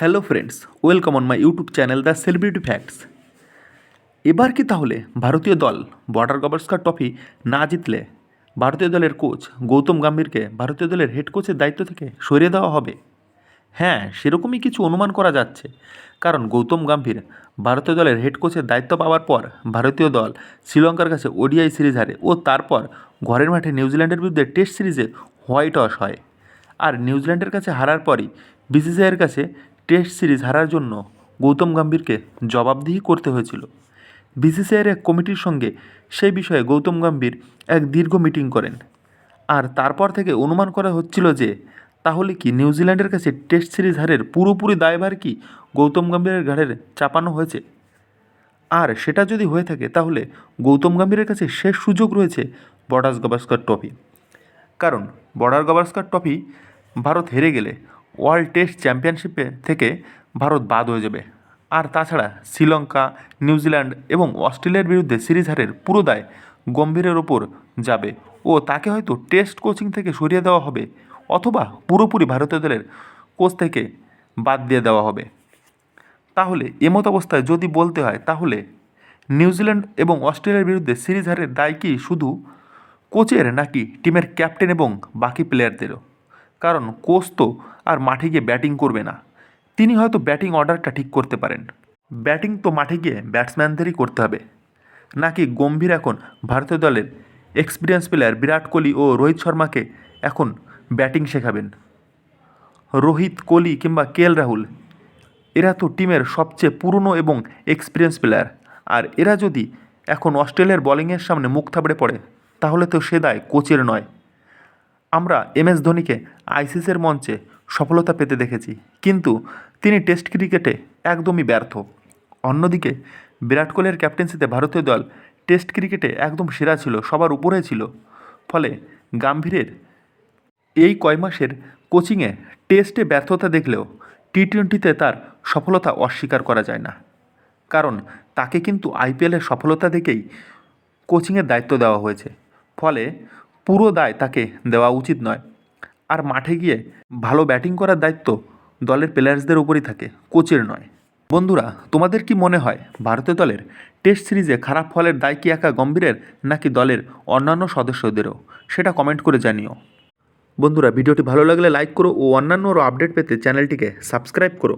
Hello friends, welcome on my YouTube channel the celebrity facts. এবার কি তাহলে ভারতীয় দল বর্ডার গাভাস্কার ট্রফি না জিতলে ভারতীয় দলের কোচ গৌতম গম্ভীরকে ভারতীয় দলের হেড কোচের দায়িত্ব থেকে সরিয়ে দেওয়া হবে? হ্যাঁ, সেরকমই কিছু অনুমান করা যাচ্ছে। কারণ গৌতম গম্ভীর ভারতীয় দলের হেড কোচের দায়িত্ব পাওয়ার পর ভারতীয় দল শ্রীলঙ্কার কাছে ওডিআই সিরিজ হারে ও তারপর ঘরের মাঠে নিউজিল্যান্ডের বিরুদ্ধে টেস্ট সিরিজে হোয়াইট ওয়াশ হয়। আর নিউজিল্যান্ডের কাছে হারার পরই বিসিসিআইয়ের কাছে টেস্ট সিরিজ হারার জন্য গৌতম গম্ভীরকে জবাবদিহি করতে হয়েছিল। বিসিসিআইয়ের এক কমিটির সঙ্গে সেই বিষয়ে গৌতম গম্ভীর এক দীর্ঘ মিটিং করেন। আর তারপর থেকে অনুমান করা হচ্ছিল যে তাহলে কি নিউজিল্যান্ডের কাছে টেস্ট সিরিজ হারের পুরোপুরি দায়ভার কি গৌতম গম্ভীরের ঘাড়ে চাপানো হয়েছে। আর সেটা যদি হয়ে থাকে তাহলে গৌতম গম্ভীরের কাছে শেষ সুযোগ রয়েছে বর্ডার গাভাস্কার ট্রফি। কারণ বর্ডার গাভাস্কার ট্রফি ভারত হেরে গেলে ওয়ার্ল্ড টেস্ট চ্যাম্পিয়নশিপে থেকে ভারত বাদ হয়ে যাবে। আর তাছাড়া শ্রীলঙ্কা, নিউজিল্যান্ড এবং অস্ট্রেলিয়ার বিরুদ্ধে সিরিজ হারের পুরো দায় গম্ভীরের ওপর যাবে ও তাকে হয়তো টেস্ট কোচিং থেকে সরিয়ে দেওয়া হবে অথবা পুরোপুরি ভারতীয় দলের কোচ থেকে বাদ দিয়ে দেওয়া হবে। তাহলে এমত অবস্থায় যদি বলতে হয় তাহলে নিউজিল্যান্ড এবং অস্ট্রেলিয়ার বিরুদ্ধে সিরিজ হারের দায় কি শুধু কোচের নাকি টিমের ক্যাপ্টেন এবং বাকি প্লেয়ারদেরও? কারণ কোচ তো আর মাঠে গিয়ে ব্যাটিং করবে না, তিনি হয়তো ব্যাটিং অর্ডারটা ঠিক করতে পারেন। ব্যাটিং তো মাঠে গিয়ে ব্যাটসম্যানদেরই করতে হবে। নাকি গম্ভীর এখন ভারতীয় দলের এক্সপিরিয়েন্স প্লেয়ার বিরাট কোহলি ও রোহিত শর্মাকে এখন ব্যাটিং শেখাবেন? রোহিত, কোহলি কিংবা রাহুল এরা তো টিমের সবচেয়ে পুরনো এবং এক্সপিরিয়েন্স প্লেয়ার। আর এরা যদি এখন অস্ট্রেলিয়ার বোলিংয়ের সামনে মুখ থাবড়ে পড়ে তাহলে তো সে দায় কোচের নয়। আমরা MS ধোনিকে আইসিসির মঞ্চে সফলতা পেতে দেখেছি, কিন্তু তিনি টেস্ট ক্রিকেটে একদমই ব্যর্থ। অন্যদিকে বিরাট কোহলির ক্যাপ্টেন্সিতে ভারতীয় দল টেস্ট ক্রিকেটে একদম সেরা ছিল, সবার উপরে ছিল। ফলে গম্ভীরের এই কয় মাসের কোচিংয়ে টেস্টে ব্যর্থতা দেখলেও T20-তে তার সফলতা অস্বীকার করা যায় না। কারণ তাকে কিন্তু IPL-এর সফলতা দেখেই কোচিংয়ের দায়িত্ব দেওয়া হয়েছে। ফলে পুরো দায় তাকে দেওয়া উচিত নয়। আর মাঠে গিয়ে ভালো ব্যাটিং করার দায়িত্ব দলের প্লেয়ার্সদের উপরই থাকে, কোচের নয়। বন্ধুরা, তোমাদের কি মনে হয় ভারতীয় দলের টেস্ট সিরিজে খারাপ ফলের দায় কি একা গম্ভীরের নাকি দলের অন্যান্য সদস্যদেরও? সেটা কমেন্ট করে জানিও। বন্ধুরা, ভিডিওটি ভালো লাগলে লাইক করো ও অন্যান্য আপডেট পেতে চ্যানেলটিকে সাবস্ক্রাইব করো।